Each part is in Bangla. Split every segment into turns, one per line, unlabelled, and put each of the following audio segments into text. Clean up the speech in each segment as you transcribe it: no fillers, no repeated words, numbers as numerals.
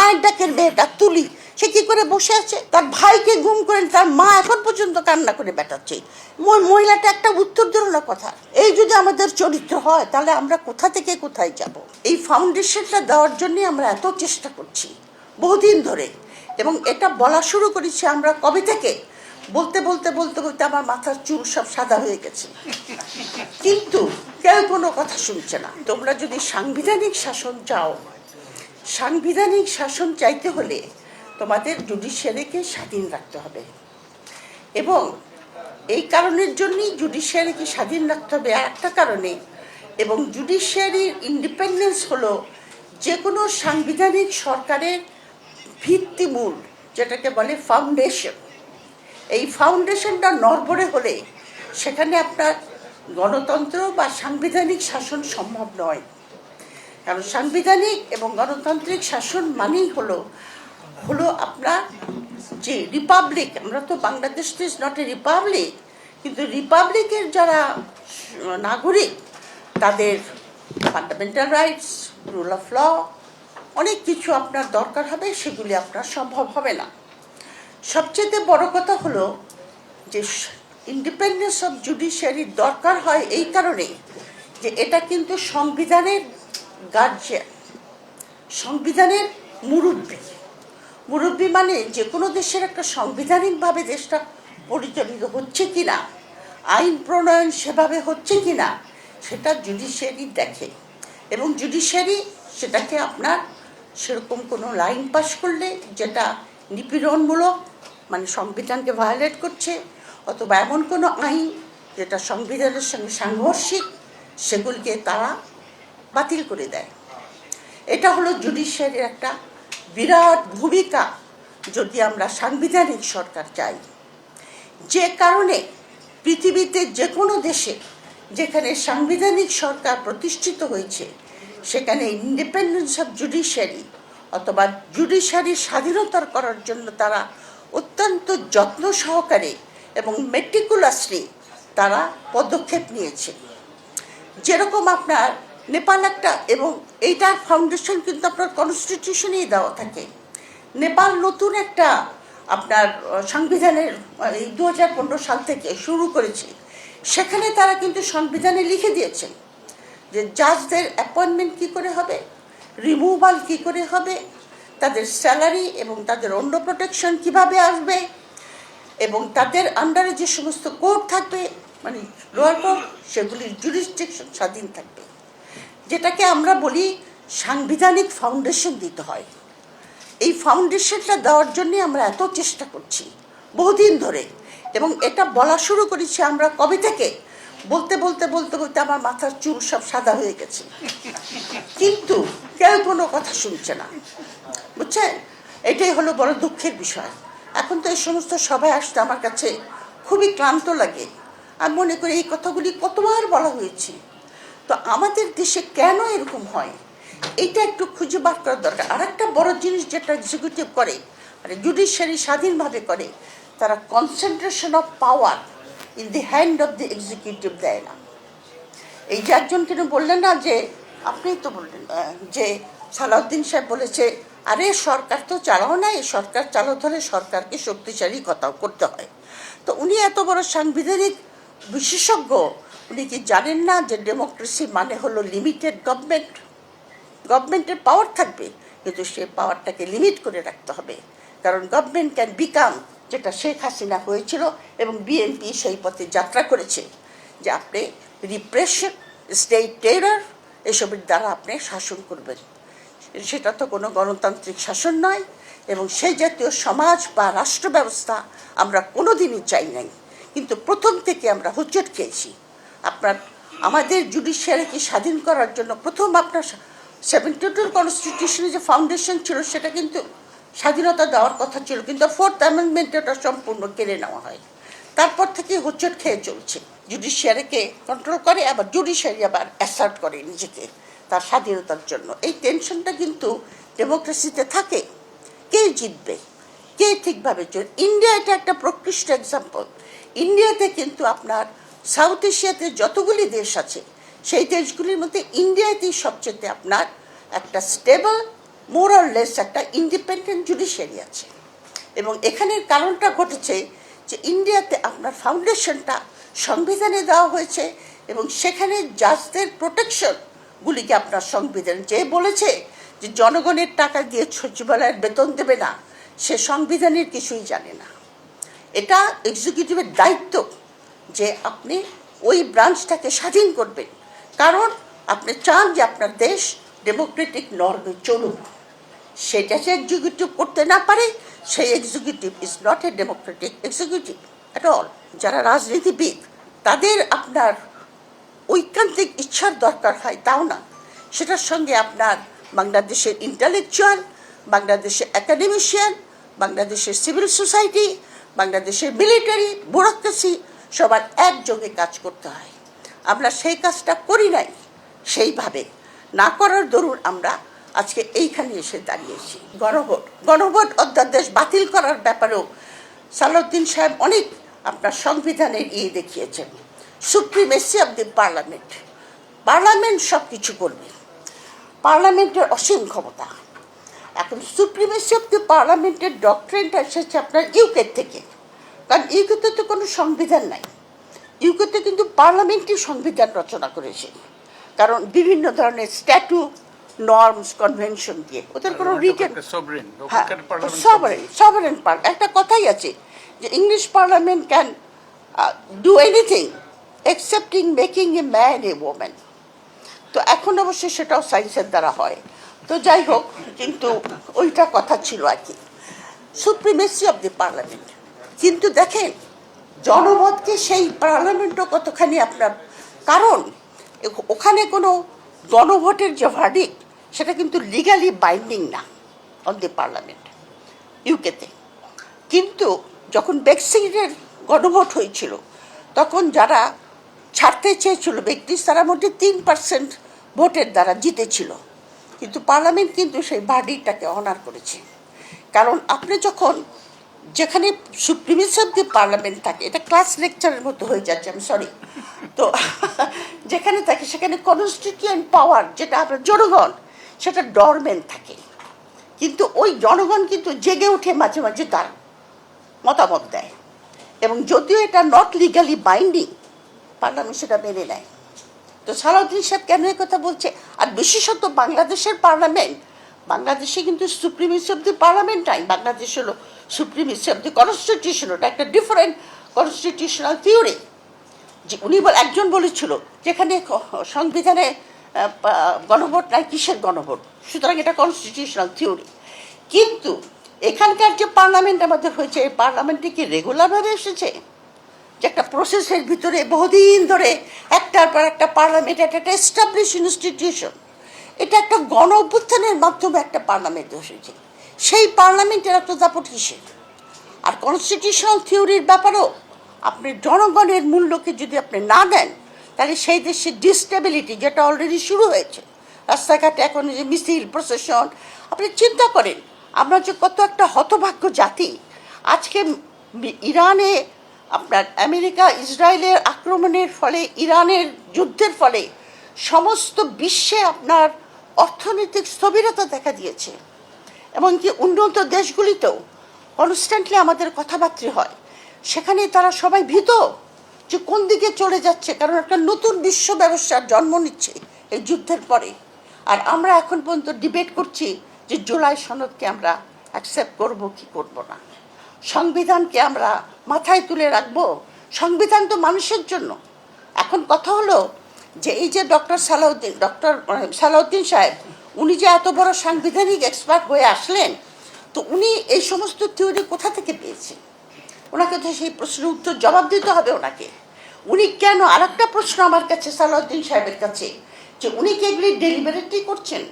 মায়ের ডাকের মেয়েটা তুলি, সে কি করে বসে আছে? তার ভাইকে গুম করে তার মা এখন পর্যন্ত কান্না করে বেটাচ্ছে। মহিলাটা একটা উত্তর দিল না কথা। এই যদি আমাদের চরিত্র হয় তাহলে আমরা কোথা থেকে কোথায় যাব? এই ফাউন্ডেশনটা দেওয়ার জন্য আমরা এত চেষ্টা করছি বহুদিন ধরে, এবং এটা বলা শুরু করেছি আমরা কবে থেকে, বলতে বলতে বলতে বলতে আমার মাথার চুল সব সাদা হয়ে গেছে, কিন্তু কেউ কোনো কথা শুনছে না। তোমরা যদি সাংবিধানিক শাসন চাও, সাংবিধানিক শাসন চাইতে হলে তোমাদের জুডিশিয়ারিকে স্বাধীন রাখতে হবে, এবং এই কারণের জন্যই জুডিশিয়ারিকে স্বাধীন রাখতে হবে আর একটা কারণে। এবং জুডিশিয়ারির ইন্ডিপেন্ডেন্স হলো যে কোনো সাংবিধানিক সরকারের ভিত্তিমূল, যেটাকে বলে ফাউন্ডেশন। এই ফাউন্ডেশনটা নড়বড়ে হলে সেখানে আপনার গণতন্ত্র বা সাংবিধানিক শাসন সম্ভব নয়। কারণ সাংবিধানিক এবং গণতান্ত্রিক শাসন মানেই হলো আপনার যে রিপাবলিক, আমরা তো Bangladesh is not a republic, কিন্তু রিপাবলিকের যারা নাগরিক তাদের fundamental rights, rule of law, অনেক কিছু আপনার দরকার হবে, সেগুলি আপনার সম্ভব হবে না। সবচেয়ে বড় কথা হলো যে ইন্ডিপেন্ডেন্স অফ জুডিশিয়ারির দরকার হয় এই কারণে যে এটা কিন্তু সংবিধানের গার্জিয়ান, সংবিধানের মুরব্বী মানে যে কোনো দেশের একটা সাংবিধানিকভাবে দেশটা পরিচালিত হচ্ছে কিনা, আইন প্রণয়ন সেভাবে হচ্ছে কিনা, সেটা জুডিশিয়ারি দেখে। এবং জুডিশিয়ারি সেটাকে আপনার সেরকম কোনো লাইন পাস করলে যেটা নিপীড়নমূলক, মানে সংবিধানকে ভায়োলেট করছে, অথবা এমন কোনো আইন যেটা সংবিধানের সঙ্গে সাংঘর্ষিক, সেগুলিকে তারা বাতিল করে দেয়। এটা হলো জুডিশিয়ারির একটা বিরাট ভূমিকা যদি আমরা সাংবিধানিক সরকার চাই। যে কারণে পৃথিবীতে যে কোনো দেশে যেখানে সাংবিধানিক সরকার প্রতিষ্ঠিত হয়েছে সেখানে ইন্ডিপেন্ডেন্স অফ জুডিশিয়ারি অথবা জুডিশিয়ারির স্বাধীনতা করার জন্য তারা অত্যন্ত যত্ন সহকারে এবং মেটিকুলাসলি তারা পদক্ষেপ নিয়েছে। যেরকম আপনার নেপাল একটা, এবং এইটার ফাউন্ডেশন কিন্তু আপনার কনস্টিটিউশনেই দেওয়া থাকে। নেপাল নতুন একটা আপনার সংবিধানের এই 2015 সাল থেকে শুরু করেছে, সেখানে তারা কিন্তু সংবিধানে লিখে দিয়েছেন যে জাজদের অ্যাপয়েন্টমেন্ট কী করে হবে, রিমুভাল কী করে হবে, তাদের স্যালারি এবং তাদের অন্য প্রোটেকশন কিভাবে আসবে, এবং তাদের আন্ডারে যে সমস্ত কোর্ট থাকবে মানে লোয়ার কোর্ট, সেগুলির জুরিসডিকশন স্বাধীন থাকবে। যেটাকে আমরা বলি সাংবিধানিক ফাউন্ডেশন দিতে হয়। এই ফাউন্ডেশনটা দেওয়ার জন্যে আমরা এত চেষ্টা করছি বহুদিন ধরে, এবং এটা বলা শুরু করেছি আমরা কবে থেকে, বলতে বলতে বলতে বলতে আমার মাথার চুল সব সাদা হয়ে গেছে, কিন্তু কেউ কোনো কথা শুনছে না, বুঝছেন? এটাই হলো বড় দুঃখের বিষয়। এখন তো এই সমস্ত সবাই আসতে আমার কাছে খুবই ক্লান্ত লাগে। আমি মনে করি এই কথাগুলি কতবার বলা হয়েছে, তো আমাদের দেশে কেন এরকম হয় এইটা একটু খুঁজে বার করা দরকার। আর একটা বড় জিনিস যেটা এক্সিকিউটিভ করে, মানে জুডিশিয়ারি স্বাধীনভাবে করে, তারা concentration of power in the hand of the executive দেয় না। এই যে একজন কেন বললেন না, যে আপনিই তো বললেন যে সালাউদ্দিন সাহেব বলেছে, আরে সরকার তো চালাও না, এই সরকার চালাতে হলে সরকারকে শক্তিশালী কথা করতে হয়। তো উনি এত বড় সাংবিধানিক বিশেষজ্ঞ, উনি কি জানেন না যে ডেমোক্রেসি মানে হলো লিমিটেড গভর্নমেন্ট? গভর্নমেন্টের পাওয়ার থাকবে, কিন্তু সেই পাওয়ারটাকে লিমিট করে রাখতে হবে। কারণ গভর্নমেন্ট ক্যান বিকাম, যেটা শেখ হাসিনা হয়েছিল এবং বিএনপি সেই পথে যাত্রা করেছে, যে আপনি রিপ্রেশন, স্টেট টেরর, এসবের দ্বারা আপনি শাসন করবেন। সেটা তো কোনো গণতান্ত্রিক শাসন নয়, এবং সেই জাতীয় সমাজ বা রাষ্ট্র ব্যবস্থা আমরা কোনো দিনই চাই নাই। কিন্তু প্রথম থেকে আমরা হোঁচট খেয়েছি। আমাদের জুডিশিয়ারিকে স্বাধীন করার জন্য প্রথম আপনার 72 কনস্টিটিউশনে যে ফাউন্ডেশন ছিল সেটা কিন্তু স্বাধীনতা দেওয়ার কথা ছিল, কিন্তু 4th অ্যামেন্ডমেন্টে ওটা সম্পূর্ণ কেড়ে নেওয়া হয়। তারপর থেকে হোঁচট খেয়ে চলছে। জুডিশিয়ারিকে কন্ট্রোল করে, আবার জুডিশিয়ারি আবার অ্যাসার্ট করে নিজেকে তার স্বাধীনতার জন্য। এই টেনশনটা কিন্তু ডেমোক্রেসিতে থাকে। কে জিতবে, কে ঠিকভাবে চলবে? ইন্ডিয়া এটা একটা প্রকৃষ্ট এক্সাম্পল। ইন্ডিয়াতে কিন্তু আপনার সাউথ এশিয়াতে যতগুলি দেশ আছে সেই দেশগুলির মধ্যে ইন্ডিয়াতেই সবচেয়ে আপনার একটা স্টেবল মোর অর লেস একটা ইন্ডিপেন্ডেন্ট জুডিশিয়ারি আছে। এবং এখানের কারণটা ঘটেছে যে ইন্ডিয়াতে আপনার ফাউন্ডেশনটা সংবিধানে দেওয়া হয়েছে এবং সেখানে জাজদের প্রোটেকশনগুলিকে আপনার সংবিধান যে বলেছে যে জনগণের টাকা দিয়ে সচিবালয়ের বেতন দেবে না, সে সংবিধানের কিছুই জানে না। এটা এক্সিকিউটিভের দায়িত্ব যে আপনি ওই ব্রাঞ্চটাকে স্বাধীন করবেন, কারণ আপনি চান যে আপনার দেশ ডেমোক্রেটিক নর্মে চলুক। সেটা যে এক্সিকিউটিভ করতে না পারে, সেই executive is not a democratic executive at all. যারা রাজনীতিবিদ তাদের আপনার ঐকান্তিক ইচ্ছার দরকার হয় তাও না, সেটার সঙ্গে আপনার বাংলাদেশের ইন্টালেকচুয়াল, বাংলাদেশের একাডেমিশিয়ান, বাংলাদেশের সিভিল সোসাইটি, বাংলাদেশের মিলিটারি ব্যুরোক্রেসি সবার একযোগে কাজ করতে হয়। আমরা সেই কাজটা করি নাই। সেইভাবে না করার দরুন আমরা আজকে এইখানে এসে দাঁড়িয়েছি। গণভোট অধ্যাদেশ বাতিল করার ব্যাপারেও সালাউদ্দিন সাহেব অনেক আপনার সংবিধানের দেখিয়েছেন। Supremacy of the parliament, parliament সব কিছু করবে, পার্লামেন্টের অসীম ক্ষমতা। এখন সুপ্রিমেসি অব দি পার্লামেন্টের ডক্ট্রিনটা এসেছে আপনার ইউকে থেকে, কারণ ইউকেতে তো কোনো সংবিধান নাই। ইউকেতে কিন্তু পার্লামেন্টই সংবিধান রচনা করেছে, কারণ বিভিন্ন ধরনের স্ট্যাটু, নর্মস, কনভেনশন দিয়ে ওদের কোনো রিটেন সভারেন একটা কথাই আছে যে English parliament can do anything excepting making a man a woman. তো এখন অবশ্যই সেটাও সায়েন্সের দ্বারা হয়। তো যাই হোক, কিন্তু ওইটা কথা ছিল আর কি, সুপ্রিমেসি অব দি পার্লামেন্ট। কিন্তু দেখেন জনমতকে সেই পার্লামেন্টও কতখানি আপনার, কারণ ওখানে কোনো গণভোটের যে ভার্ডিক্ট সেটা কিন্তু লিগালি বাইন্ডিং না অন দি পার্লামেন্ট ইউকেতে। কিন্তু যখন ব্রেক্সিটের গণভোট হয়েছিল তখন যারা ছাড়তে চেয়েছিল ব্যক্তি, তারা মধ্যে 3% ভোটের দ্বারা জিতেছিল, কিন্তু পার্লামেন্ট কিন্তু সেই ভার্ডিক্টটাকে অনার করেছে। কারণ আপনি যখন যেখানে সুপ্রিমেসি অব দি পার্লামেন্ট থাকে, এটা ক্লাস লেকচারের মতো হয়ে যাচ্ছে, আমি সরি, তো যেখানে থাকে সেখানে কনস্টিটিউয়েন্ট পাওয়ার যেটা আপনার জনগণ, সেটা ডরমেন্ট থাকে। কিন্তু ওই জনগণ কিন্তু জেগে উঠে মাঝে মাঝে তার মতামত দেয়, এবং যদিও এটা নট লিগালি বাইন্ডিং, পার্লামেন্ট সেটা মেনে নেয়। তো সালাউদ্দিন সাহেব কেন এই কথা বলছে? আর বিশেষত বাংলাদেশের পার্লামেন্ট, বাংলাদেশে কিন্তু সুপ্রিমেসি অব দি পার্লামেন্ট নাই, বাংলাদেশ হলো সুপ্রিমেসি অব দি কনস্টিটিউশন। ওটা একটা ডিফারেন্ট কনস্টিটিউশনাল থিওরি। যে উনি একজন বলেছিল যেখানে সংবিধানে গণভোট নাই, কিসের গণভোট? সুতরাং এটা কনস্টিটিউশনাল থিওরি। কিন্তু এখানকার যে পার্লামেন্ট আমাদের হয়েছে, এই পার্লামেন্টে কি রেগুলারভাবে এসেছে? যে একটা প্রসেসের ভিতরে বহুদিন ধরে একটার পর একটা পার্লামেন্ট, এটা একটা এস্টাবলিশ ইনস্টিটিউশন, এটা একটা গণ অভ্যুত্থানের মাধ্যমে একটা পার্লামেন্ট এসেছে। সেই পার্লামেন্টের এত দাপট কিসের? আর কনস্টিটিউশনাল থিওরির ব্যাপারেও আপনি জনগণের মূল্যকে যদি আপনি না দেন, তাহলে সেই দেশের ডিস্টেবিলিটি যেটা অলরেডি শুরু হয়েছে, রাস্তাঘাটে এখন যে মিছিল প্রসেশন, আপনি চিন্তা করেন আমরা যে কত একটা হতভাগ্য জাতি। আজকে ইরানে আপনার আমেরিকা ইসরায়েলের আক্রমণের ফলে, ইরানের যুদ্ধের ফলে সমস্ত বিশ্বে আপনার অর্থনৈতিক স্থবিরতা দেখা দিয়েছে, এমনকি উন্নত দেশগুলিতেও কনস্ট্যান্টলি আমাদের কথাবার্তা হয়, সেখানে তারা সবাই ভীত যে কোন দিকে চলে যাচ্ছে, কারণ একটা নতুন বিশ্ব ব্যবস্থার জন্ম নিচ্ছে এই যুদ্ধের পরে। আর আমরা এখন পর্যন্ত ডিবেট করছি যে জুলাই সনদকে আমরা অ্যাকসেপ্ট করব কি করব না, সংবিধানকে আমরা মাথায় তুলে রাখবো। সংবিধান তো মানুষের জন্য। এখন কথা হলো যে এই যে ডক্টর সালাউদ্দিন সাহেব, উনি যে এত বড় সাংবিধানিক এক্সপার্ট হয়ে আসলেন, তো উনি এই সমস্ত থিওরি কোথা থেকে পেয়েছেন? ওনাকে তো সেই প্রশ্নের উত্তর জবাব দিতে হবে ওনাকে। উনি কেন, আর একটা প্রশ্ন আমার কাছে সালাউদ্দিন সাহেবের কাছে, যে উনি কি এগুলি ডেলিবারেটলি করছেন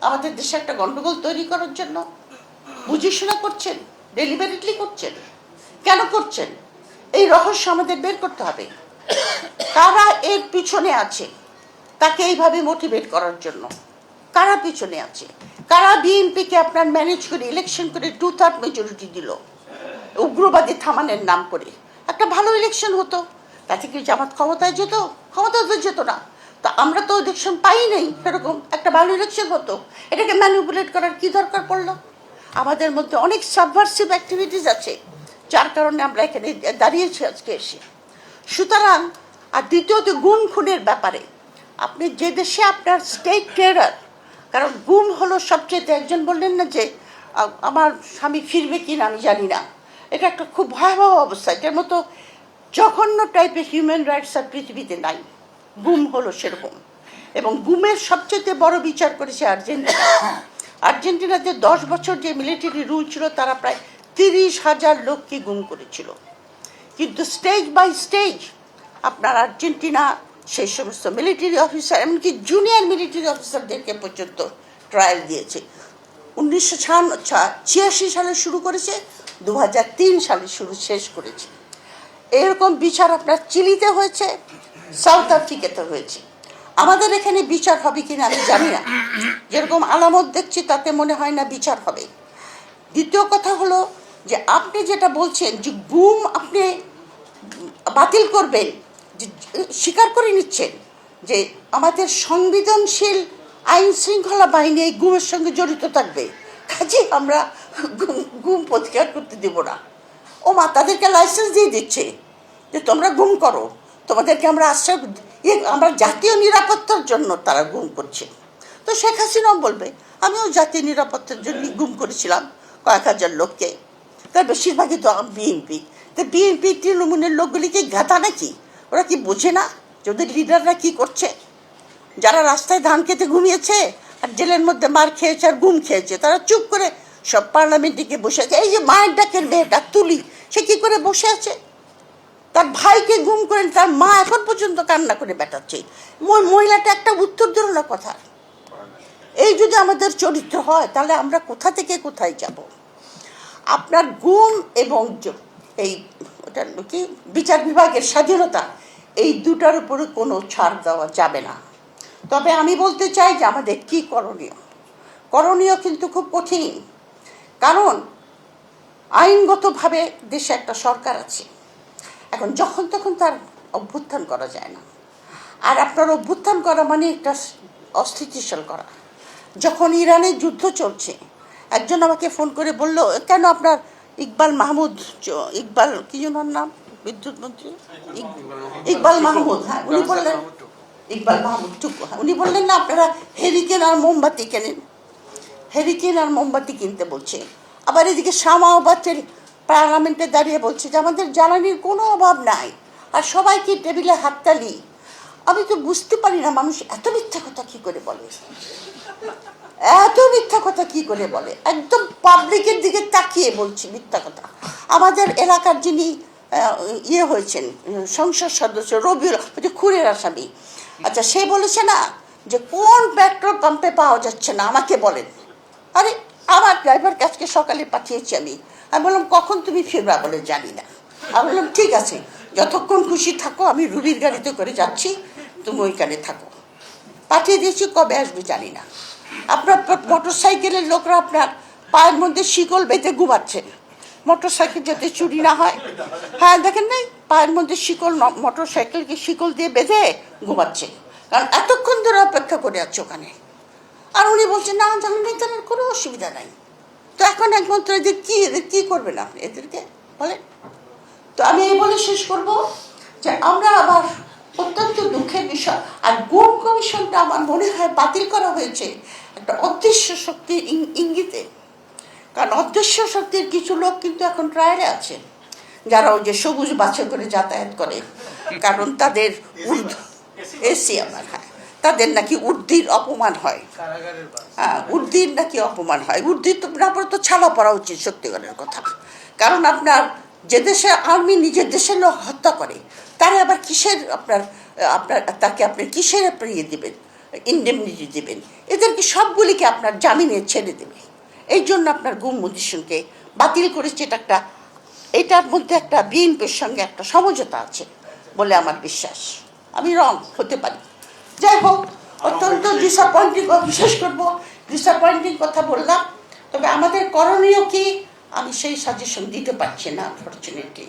আমাদের দেশে একটা গন্ডগোল তৈরি করার জন্য? বুঝেশোনা করছেন? ডেলিবারেটলি করছেন? কেন করছেন? এই রহস্য আমাদের বের করতে হবে। কারা এর পিছনে আছে তাকে এইভাবে মোটিভেট করার জন্য? কারা পিছনে আছে? কারা বিএনপিকে আপনার ম্যানেজ করে ইলেকশন করে 2/3 মেজরিটি দিল উগ্রবাদী থামানের নাম করে? একটা ভালো ইলেকশন হতো, তাতে কি জামাত ক্ষমতায় যেত? ক্ষমতা তো যেত না। তো আমরা তো ইলেকশন পাই নাই, সেরকম একটা ভালো ইলেকশন হতো, এটাকে ম্যানিপুলেট করার কি দরকার পড়লো? আমাদের মধ্যে অনেক সাবভার্সিভ অ্যাক্টিভিটিস আছে, যার কারণে আমরা এখানে দাঁড়িয়েছি আজকে এসে। সুতরাং আর দ্বিতীয়ত গুম খুনের ব্যাপারে, আপনি যে দেশে আপনার স্টেট টেরার, কারণ গুম হলো সবচেয়ে, একজন বললেন না যে আমার স্বামী ফিরবে কি না আমি জানি না, এটা একটা খুব ভয়াবহ অবস্থা, এটার মতো জঘন্য টাইপের হিউম্যান রাইটস আর পৃথিবীতে নাই। গুম হলো সেরকম, এবং গুমের সবচেয়ে বড় বিচার করেছে আর্জেন্টিনা। আর্জেন্টিনাতে 10 বছর যে মিলিটারি রুল ছিল, তারা প্রায় 30,000 লোককে গুম করেছিল। কিন্তু স্টেজ বাই স্টেজ আপনার আর্জেন্টিনা সেই সমস্ত মিলিটারি অফিসার, এমনকি জুনিয়র মিলিটারি অফিসারদেরকে পর্যন্ত ট্রায়াল দিয়েছে। 1986 সালে শুরু করেছে, 2003 সালে শেষ করেছে। এরকম বিচার আপনার চিলিতে হয়েছে, সাউথ আফ্রিকাতে হয়েছে। আমাদের এখানে বিচার হবে কিনা আমি জানি না, যেরকম আলামত দেখছি তাতে মনে হয় না বিচার হবে। দ্বিতীয় কথা হলো যে আপনি যেটা বলছেন যে গুম আপনি বাতিল করবেন, যে স্বীকার করে নিচ্ছেন যে আমাদের সংবেদনশীল আইন শৃঙ্খলা বাহিনী এই গুমের সঙ্গে জড়িত থাকবে, কাজে আমরা গুম প্রতিকার করতে দেব না। ও মা, তাদেরকে লাইসেন্স দিয়ে দিচ্ছে যে তোমরা গুম করো, তোমাদেরকে আমরা আশ্রয়, আমরা জাতীয় নিরাপত্তার জন্য তারা গুম করছে। তো শেখ হাসিনাও বলবে আমিও জাতীয় নিরাপত্তার জন্য গুম করেছিলাম কয়েক হাজার লোককে, তার বেশিরভাগই তো বিএনপি। তো বিএনপি তৃণমূলের লোকগুলি কি গাধা নাকি? ওরা কি বোঝে না যে ওদের লিডাররা কী করছে? যারা রাস্তায় ধান খেতে ঘুমিয়েছে আর জেলের মধ্যে মার খেয়েছে আর গুম খেয়েছে, তারা চুপ করে সব পার্লামেন্টে গিয়ে বসে আছে। এই যে মায়ের ডাকের মেয়েটা তুলি, সে কী করে বসে আছে? তার ভাইকে গুম করেন, তার মা এখন পর্যন্ত কান্না করে বেটাচ্ছে। মহিলাটা একটা উত্তর দিল না কথা। এই যদি আমাদের চরিত্র হয়, তাহলে আমরা কোথা থেকে কোথায় যাব? আপনার গুম এবং এই ওটা কি বিচার বিভাগের স্বাধীনতা, এই দুটার উপরে কোনো ছাড় দেওয়া যাবে না। তবে আমি বলতে চাই যে আমাদের কি করণীয় কিন্তু খুব কঠিন, কারণ আইনগতভাবে দেশে একটা সরকার আছে। এখন যখন তখন তার অভ্যুত্থান করা যায় না, আর আপনার অভ্যুত্থান করা মানে একটা অস্থিতিশীল করা। যখন ইরানের যুদ্ধ চলছে, একজন আমাকে ফোন করে বলল, কেন আপনার ইকবাল মাহমুদ, ইকবাল কি যেন নাম, বিদ্যুৎ মন্ত্রী ইকবাল মাহমুদ, হ্যাঁ উনি বললেন, ইকবাল মাহমুদ টুকু, হ্যাঁ উনি বললেন না আপনারা হেরিকেন আর মোমবাতি কেনেন, হেরিকেন আর মোমবাতি কিনতে বলছে। আবার এদিকে শামাওবাতের পার্লামেন্টে দাঁড়িয়ে বলছে যে আমাদের জ্বালানির কোনো অভাব নাই, আর সবাইকে টেবিলে হাততালি। আমি তো বুঝতে পারি না মানুষ এত মিথ্যা কথা কী করে বলে, এত মিথ্যা কথা কী করে বলে, একদম পাবলিকের দিকে তাকিয়ে বলছি মিথ্যা কথা। আমাদের এলাকার যিনি ইয়ে হয়েছেন সংসদ সদস্য রবিউল, যে খুনের আসামি, আচ্ছা সে বলেছে না যে কোন পেট্রোল পাম্পে পাওয়া যাচ্ছে না আমাকে বলেন। আরে আমার ড্রাইভারকে আজকে সকালে পাঠিয়েছি আমি বললাম কখন তুমি ফিরবা, বলে জানি না। আমি বললাম ঠিক আছে, যতক্ষণ খুশি থাকো, আমি রুবির গাড়িতে করে যাচ্ছি, তুমি ওইখানে থাকো। পাঠিয়ে দিয়েছি, কবে আসবে জানি না। আপনার মোটর সাইকেলের লোকরা আপনার পায়ের মধ্যে শিকল বেঁধে ঘুমাচ্ছে, মোটর সাইকেল যাতে চুরি না হয়। হ্যাঁ দেখেন নাই, পায়ের মধ্যে শিকল, মোটর সাইকেলকে শিকল দিয়ে বেঁধে ঘুমাচ্ছে, কারণ এতক্ষণ ধরে অপেক্ষা করে আছে ওখানে। আর উনি বলছেন না জানলে তাদের কোনো অসুবিধা নাই। তো এখন একমাত্র এদের কী করবেন আপনি, এদেরকে বলেন। তো আমি এই বলে শেষ করব যে আমরা আবার অত্যন্ত দুঃখের বিষয়, আর গুম কমিশনটা আমার মনে হয় বাতিল করা হয়েছে একটা অদৃশ্য শক্তির ইঙ্গিতে। কারণ অদৃশ্য শক্তির কিছু লোক কিন্তু এখন ট্রায়ালে আছে, যারা ওই যে সবুজ বাছে করে যাতায়াত করে, কারণ তাদের এসি আমার, হ্যাঁ তাদের নাকি উর্দির অপমান হয়, উর্দির নাকি অপমান হয়। উর্দির তো তারপরে তো ছাড়া পড়া উচিত সত্যিকারের কথা। কারণ আপনার যে দেশে আর্মি নিজের দেশের লোক হত্যা করে, তারা আবার কিসের আপনার তাকে আপনি কিসের আপনি ইয়ে দেবেন, ইন্ডেমনিটি দেবেন? এদেরকে সবগুলিকে আপনার জামিনে ছেড়ে দেবে। এই জন্য আপনার গুম কমিশনকে বাতিল করেছে। এটার মধ্যে একটা বিএনপির সঙ্গে একটা সমঝোতা আছে বলে আমার বিশ্বাস। আমি রং হতে পারি, যাই হোক অত্যন্ত ডিসঅ্যাপয়েন্টিং, বিশেষ করবো ডিসঅ্যাপয়েন্টিং কথা বললাম। তবে আমাদের করণীয় কি, আমি সেই সাজেশন দিতে পারছি না আনফর্চুনেটলি।